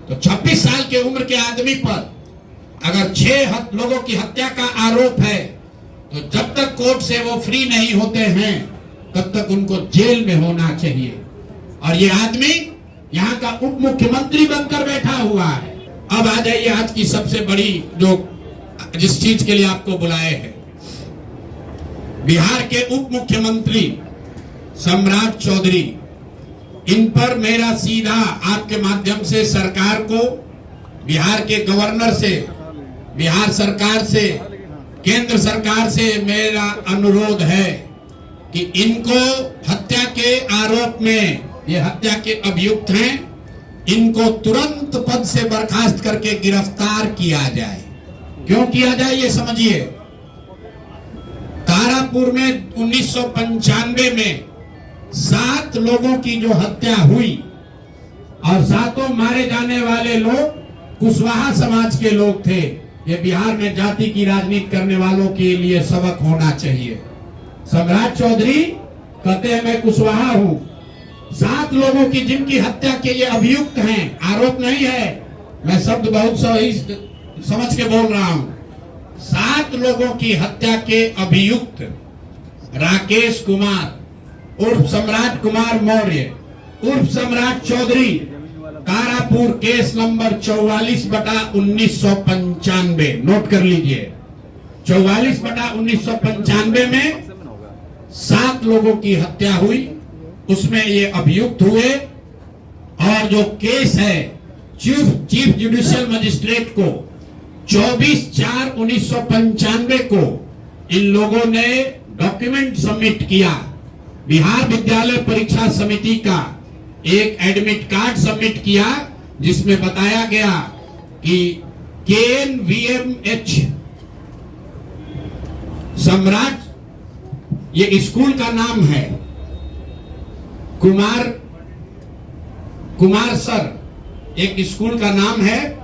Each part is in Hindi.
तो 26 साल के उम्र के आदमी पर अगर 6 लोगों की हत्या का आरोप है तो जब तक कोर्ट से वो फ्री नहीं होते हैं तब तक उनको जेल में होना चाहिए। और ये आदमी यहाँ का उप मुख्यमंत्री बनकर बैठा हुआ है। अब आ जाइए आज की सबसे बड़ी जिस चीज के लिए आपको बुलाए हैं। बिहार के उप मुख्यमंत्री सम्राट चौधरी, इन पर मेरा सीधा आपके माध्यम से सरकार को, बिहार के गवर्नर से, बिहार सरकार से, केंद्र सरकार से मेरा अनुरोध है कि इनको हत्या के आरोप में, ये हत्या के अभियुक्त हैं, इनको तुरंत पद से बर्खास्त करके गिरफ्तार किया जाए। क्यों किया जाए ये समझिए। तारापुर में 1995 में 7 लोगों की जो हत्या हुई और 7 मारे जाने वाले लोग कुशवाहा समाज के लोग थे। ये बिहार में जाति की राजनीति करने वालों के लिए सबक होना चाहिए। सम्राट चौधरी कहते हैं मैं कुशवाहा हूं। 7 लोगों की जिनकी हत्या के ये अभियुक्त हैं, आरोप नहीं है, मैं शब्द बहुत सही समझ के बोल रहा हूं। 7 लोगों की हत्या के अभियुक्त राकेश कुमार उर्फ सम्राट कुमार मौर्य उर्फ Samrat Chaudhary, Tarapur case number 44/1995, note कर लीजिए। 44/1995 में 7 लोगों की हत्या हुई, उसमें ये अभियुक्त हुए। और जो केस है चीफ जुडिशियल मजिस्ट्रेट को 24/4/1995 को इन लोगों ने डॉक्यूमेंट सबमिट किया। बिहार विद्यालय परीक्षा समिति का एक एडमिट कार्ड सबमिट किया जिसमें बताया गया कि KNVMH सम्राट, ये स्कूल का नाम है, कुमार सर एक स्कूल का नाम है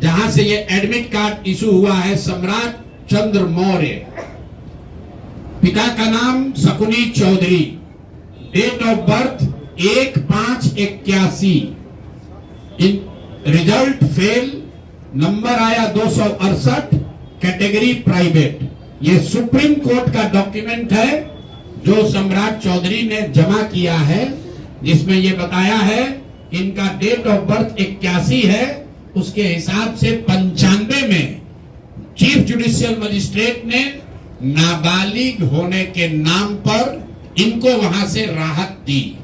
जहां से ये एडमिट कार्ड इशू हुआ है। सम्राट चंद्र मौर्य, पिता का नाम Shakuni Chaudhary, date of birth 1/5/81, result fail, number आया 268, कैटेगरी प्राइवेट। ये सुप्रीम कोर्ट का डॉक्यूमेंट है जो सम्राट चौधरी ने जमा किया है, जिसमें ये बताया है इनका डेट ऑफ बर्थ 81 है, उसके हिसाब से 95 में चीफ जुडिशियल मजिस्ट्रेट ने नाबालिग होने के नाम पर इनको वहां से राहत दी।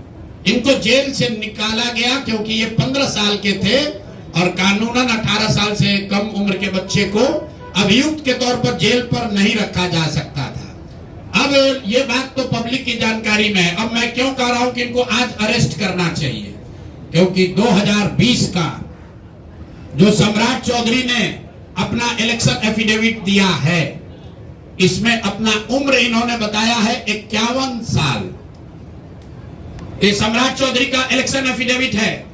इनको जेल से निकाला गया क्योंकि ये 15 साल के थे और कानूनन 18 साल से कम उम्र के बच्चे को अभियुक्त के तौर पर जेल पर नहीं रखा जा सकता था। अब ये बात तो पब्लिक की जानकारी में है। अब मैं क्यों कह रहा हूं कि इनको आज अरेस्ट करना चाहिए, क्योंकि 2020 का जो सम्राट चौधरी ने अपना इलेक्शन एफिडेविट दिया है, इसमें अपना उम्र इन्होंने बताया है 51 साल। ये सम्राट चौधरी का इलेक्शन एफिडेविट है।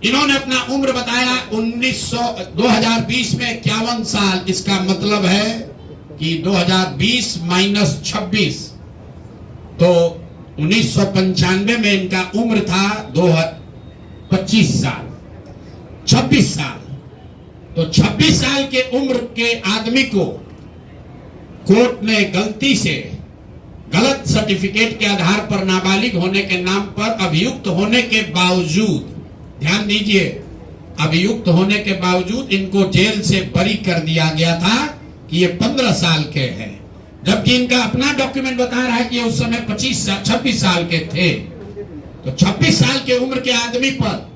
इन्होंने अपना उम्र बताया 2020 में 51 साल। इसका मतलब है कि 2020 - 26, तो 1995 में इनका उम्र था 25 साल, 26 साल। तो 26 साल के उम्र के आदमी को कोर्ट ने गलती से गलत सर्टिफिकेट के आधार पर नाबालिग होने के नाम पर अभियुक्त होने के बावजूद, ध्यान दीजिए, अभियुक्त होने के बावजूद इनको जेल से बरी कर दिया गया था कि ये 15 साल के हैं, जबकि इनका अपना डॉक्यूमेंट बता रहा है कि उस समय 26 साल के थे। तो 26 साल के उम्र के आदमी पर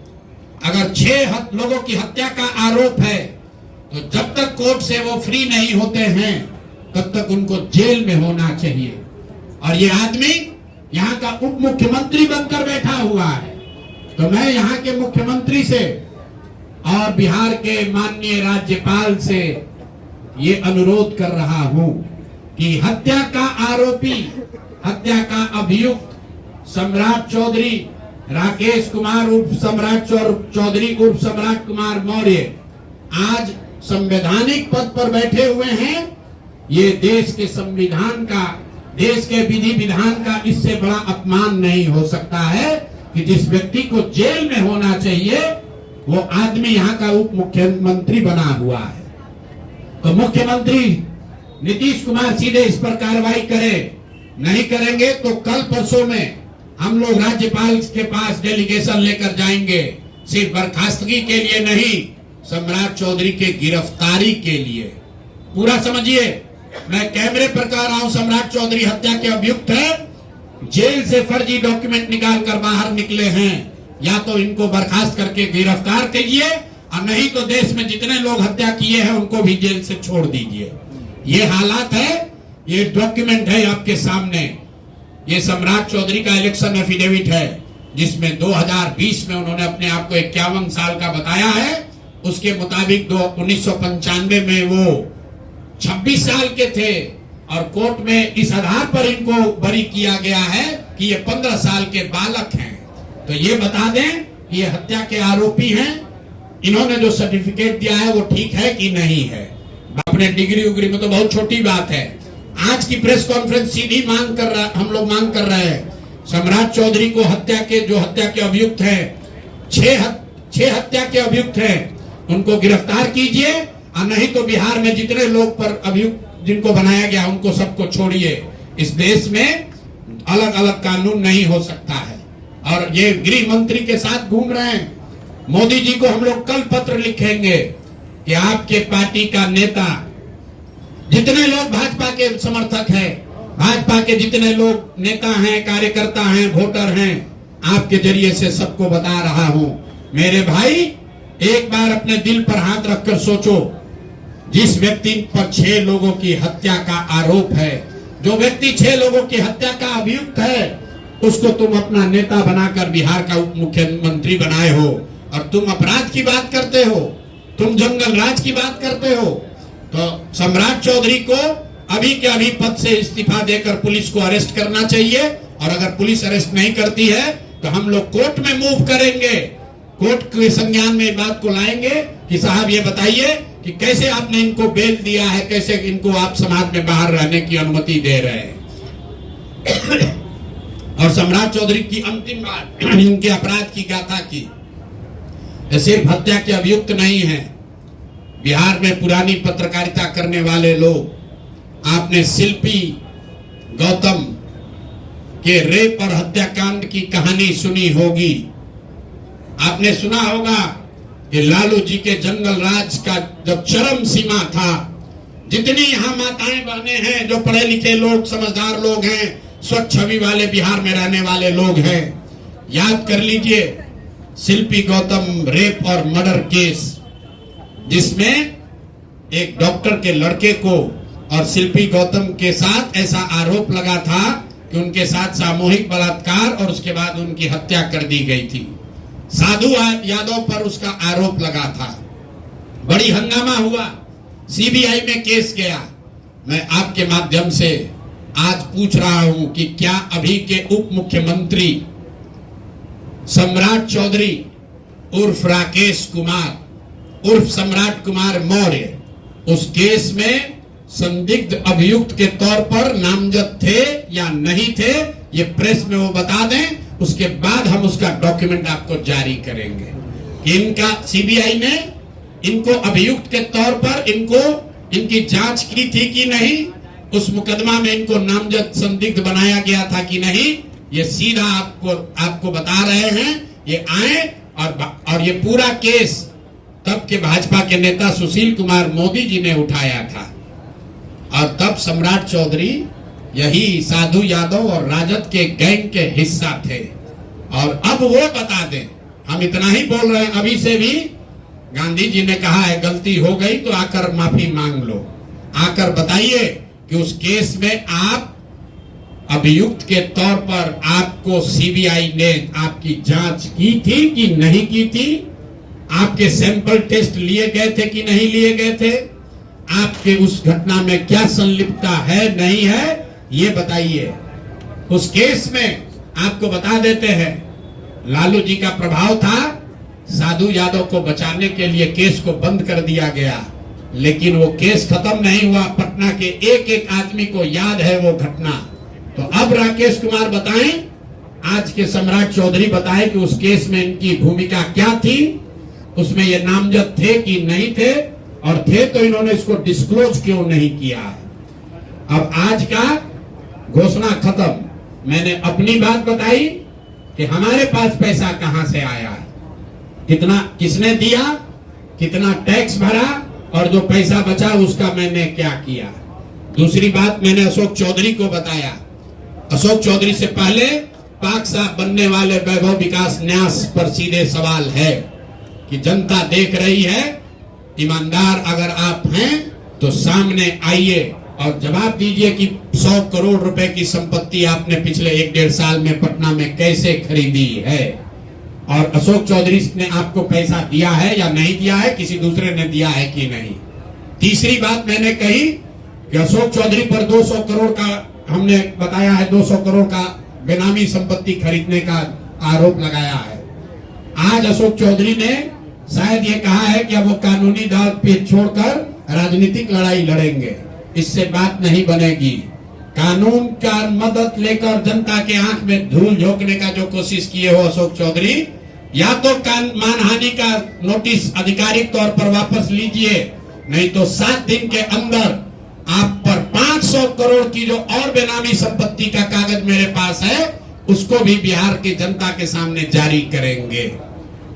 अगर 6 लोगों की हत्या का आरोप है तो जब तक कोर्ट से वो फ्री नहीं होते हैं तब तक उनको जेल में होना चाहिए। और ये आदमी यहाँ का उप मुख्यमंत्री बनकर बैठा हुआ है। तो मैं यहाँ के मुख्यमंत्री से और बिहार के माननीय राज्यपाल से ये अनुरोध कर रहा हूं कि हत्या का आरोपी, हत्या का अभियुक्त सम्राट चौधरी, राकेश कुमार उर्फ सम्राट चौधरी उर्फ सम्राट कुमार मौर्य आज संवैधानिक पद पर बैठे हुए हैं। ये देश के संविधान का, देश के विधि विधान का इससे बड़ा अपमान नहीं हो सकता है कि जिस व्यक्ति को जेल में होना चाहिए वो आदमी यहाँ का उप मुख्यमंत्री बना हुआ है। तो मुख्यमंत्री नीतीश कुमार सीधे इस पर कार्रवाई करें, नहीं करेंगे तो कल परसों में हम लोग राज्यपाल के पास डेलीगेशन लेकर जाएंगे, सिर्फ बर्खास्तगी के लिए नहीं, सम्राट चौधरी के गिरफ्तारी के लिए। पूरा समझिए, मैं कैमरे पर कह रहा हूं, सम्राट चौधरी हत्या के अभियुक्त है, जेल से फर्जी डॉक्यूमेंट निकाल कर बाहर निकले हैं, या तो इनको बर्खास्त करके गिरफ्तार कीजिए और नहीं तो देश में जितने लोग हत्या किए हैं उनको भी जेल से छोड़ दीजिए। ये हालात है, ये डॉक्यूमेंट है आपके सामने। ये सम्राट चौधरी का इलेक्शन एफिडेविट है, जिसमें 2020 में उन्होंने अपने आप को 51 साल का बताया है। उसके मुताबिक 1995 में वो 26 साल के थे और कोर्ट में इस आधार पर इनको बरी किया गया है कि ये 15 साल के बालक हैं। तो ये बता दें कि ये हत्या के आरोपी हैं। इन्होंने जो सर्टिफिकेट दिया है वो ठीक है कि नहीं है। अपने डिग्री उग्री में तो बहुत छोटी बात है। आज की प्रेस कॉन्फ्रेंस सीधी हम लोग मांग कर रहे हैं, सम्राट चौधरी को हत्या के अभियुक्त हैं, 6 हत्या के अभियुक्त हैं, उनको गिरफ्तार कीजिए और नहीं तो बिहार में जितने लोग पर अभियुक्त जिनको बनाया गया उनको सबको छोड़िए। इस देश में अलग अलग कानून नहीं हो सकता है। और ये गृह मंत्री के साथ घूम रहे हैं। मोदी जी को हम लोग कल पत्र लिखेंगे कि आपके पार्टी का नेता, जितने लोग भाजपा के समर्थक हैं, भाजपा के जितने लोग नेता हैं, कार्यकर्ता हैं, वोटर हैं, आपके जरिए से सबको बता रहा हूं, मेरे भाई एक बार अपने दिल पर हाथ रखकर सोचो, जिस व्यक्ति पर 6 लोगों की हत्या का आरोप है, जो व्यक्ति 6 लोगों की हत्या का अभियुक्त है, उसको तुम अपना नेता बनाकर बिहार का उप मुख्यमंत्री बनाए हो और तुम अपराध की बात करते हो, तुम जंगल राज की बात करते हो। तो सम्राट चौधरी को अभी के अभी पद से इस्तीफा देकर पुलिस को अरेस्ट करना चाहिए और अगर पुलिस अरेस्ट नहीं करती है तो हम लोग कोर्ट में मूव करेंगे, कोर्ट के संज्ञान में बात को लाएंगे कि साहब ये बताइए कि कैसे आपने इनको बेल दिया है, कैसे इनको आप समाज में बाहर रहने की अनुमति दे रहे हैं। और सम्राट चौधरी की अंतिम बात इनके अपराध की गाथा की, सिर्फ हत्या के अभियुक्त नहीं है। बिहार में पुरानी पत्रकारिता करने वाले लोग, आपने शिल्पी गौतम के रेप और हत्याकांड की कहानी सुनी होगी। आपने सुना होगा कि लालू जी के जंगल राज का जब चरम सीमा था, जितनी यहाँ माताएं बहने हैं, जो पढ़े लिखे लोग, समझदार लोग हैं, स्वच्छ छवि वाले बिहार में रहने वाले लोग हैं, याद कर लीजिए शिल्पी गौतम रेप और मर्डर केस, जिसमें एक डॉक्टर के लड़के को और शिल्पी गौतम के साथ ऐसा आरोप लगा था कि उनके साथ सामूहिक बलात्कार और उसके बाद उनकी हत्या कर दी गई थी। साधु यादव पर उसका आरोप लगा था, बड़ी हंगामा हुआ, सीबीआई में केस गया। मैं आपके माध्यम से आज पूछ रहा हूं कि क्या अभी के उप मुख्यमंत्री सम्राट चौधरी उर्फ राकेश कुमार उर्फ सम्राट कुमार मौर्य उस केस में संदिग्ध अभियुक्त के तौर पर नामजद थे या नहीं थे, ये प्रेस में वो बता दें, उसके बाद हम उसका डॉक्यूमेंट आपको जारी करेंगे कि इनका सीबीआई ने इनको अभियुक्त के तौर पर इनकी जांच की थी कि नहीं, उस मुकदमा में इनको नामजद संदिग्ध बनाया गया था कि नहीं। ये सीधा आपको बता रहे हैं। ये आए और ये पूरा केस तब के भाजपा के नेता सुशील कुमार मोदी जी ने उठाया था और तब सम्राट चौधरी यही साधु यादव और राजद के गैंग के हिस्सा थे। और अब वो बता दें, हम इतना ही बोल रहे हैं, अभी से भी गांधी जी ने कहा है गलती हो गई तो आकर माफी मांग लो, आकर बताइए कि उस केस में आप अभियुक्त के तौर पर आपको सीबीआई ने आपकी जांच की थी कि नहीं की थी, आपके सैंपल टेस्ट लिए गए थे कि नहीं लिए गए थे, आपके उस घटना में क्या संलिप्तता है नहीं है, ये बताइए। उस केस में आपको बता देते हैं, लालू जी का प्रभाव था, साधु यादव को बचाने के लिए केस को बंद कर दिया गया, लेकिन वो केस खत्म नहीं हुआ। पटना के एक एक आदमी को याद है वो घटना। तो अब राकेश कुमार बताएं, आज के सम्राट चौधरी बताएं कि उस केस में इनकी भूमिका क्या थी, उसमें ये नामजद थे कि नहीं थे, और थे तो इन्होंने इसको डिस्क्लोज क्यों नहीं किया। अब आज का घोषणा खत्म। मैंने अपनी बात बताई कि हमारे पास पैसा कहां से आया, कितना किसने दिया, कितना टैक्स भरा, और जो पैसा बचा उसका मैंने क्या किया। दूसरी बात मैंने अशोक चौधरी को बताया। अशोक चौधरी से पहले पाक साहब बनने वाले वैभव विकास न्यास पर सीधे सवाल है कि जनता देख रही है, ईमानदार अगर आप हैं तो सामने आइए और जवाब दीजिए कि 100 करोड़ रुपए की संपत्ति आपने पिछले 1-1.5 साल में पटना में कैसे खरीदी है, और अशोक चौधरी ने आपको पैसा दिया है या नहीं दिया है, किसी दूसरे ने दिया है कि नहीं। तीसरी बात मैंने कही कि अशोक चौधरी पर 200 करोड़ का हमने बताया है, 200 करोड़ का बेनामी संपत्ति खरीदने का आरोप लगाया है। आज अशोक चौधरी ने शायद ये कहा है कि अब वो कानूनी दाव पे छोड़कर राजनीतिक लड़ाई लड़ेंगे। इससे बात नहीं बनेगी। कानून का मदद लेकर जनता के आंख में धूल झोंकने का जो कोशिश किए हो अशोक चौधरी, या तो मानहानि का नोटिस आधिकारिक तौर पर वापस लीजिए, नहीं तो 7 दिन के अंदर आप पर 500 करोड़ की जो और बेनामी संपत्ति का कागज मेरे पास है उसको भी बिहार की जनता के सामने जारी करेंगे।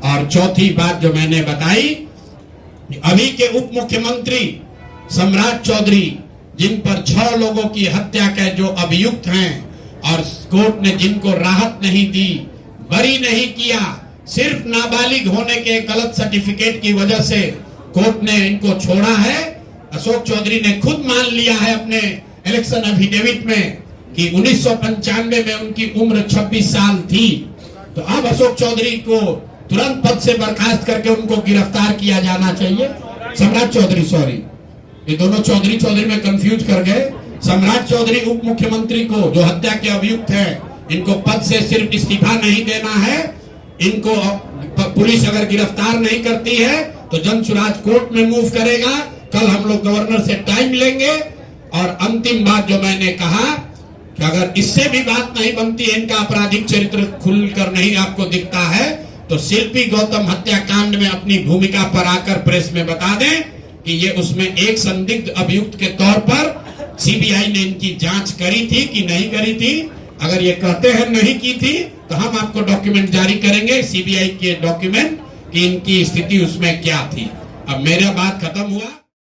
और चौथी बात जो मैंने बताई, अभी के उप मुख्यमंत्री सम्राट चौधरी, जिन पर 6 लोगों की हत्या के जो अभियुक्त हैं और कोर्ट ने जिनको राहत नहीं दी, बरी नहीं किया, सिर्फ नाबालिग होने के गलत सर्टिफिकेट की वजह से कोर्ट ने इनको छोड़ा है। अशोक चौधरी ने खुद मान लिया है अपने इलेक्शन एफिडेविट में कि 1995 में उनकी उम्र 26 साल थी। तो अब अशोक चौधरी को तुरंत पद से बर्खास्त करके उनको गिरफ्तार किया जाना चाहिए। सम्राट चौधरी, सॉरी, ये दोनों चौधरी में कंफ्यूज कर गए। सम्राट चौधरी उप मुख्यमंत्री को जो हत्या के अभियुक्त है, इनको पद से सिर्फ इस्तीफा नहीं देना है। इनको पुलिस अगर गिरफ्तार नहीं करती है तो जन सुराज कोर्ट में मूव करेगा। कल हम लोग गवर्नर से टाइम लेंगे। और अंतिम बात जो मैंने कहा कि अगर इससे भी बात नहीं बनती है, इनका आपराधिक चरित्र खुलकर नहीं आपको दिखता है, तो शिल्पी गौतम हत्याकांड में अपनी भूमिका पर आकर प्रेस में बता दें कि ये उसमें एक संदिग्ध अभियुक्त के तौर पर सीबीआई ने इनकी जांच करी थी कि नहीं करी थी। अगर ये कहते हैं नहीं की थी तो हम आपको डॉक्यूमेंट जारी करेंगे, सीबीआई के डॉक्यूमेंट, कि इनकी स्थिति उसमें क्या थी। अब मेरा बात खत्म हुआ।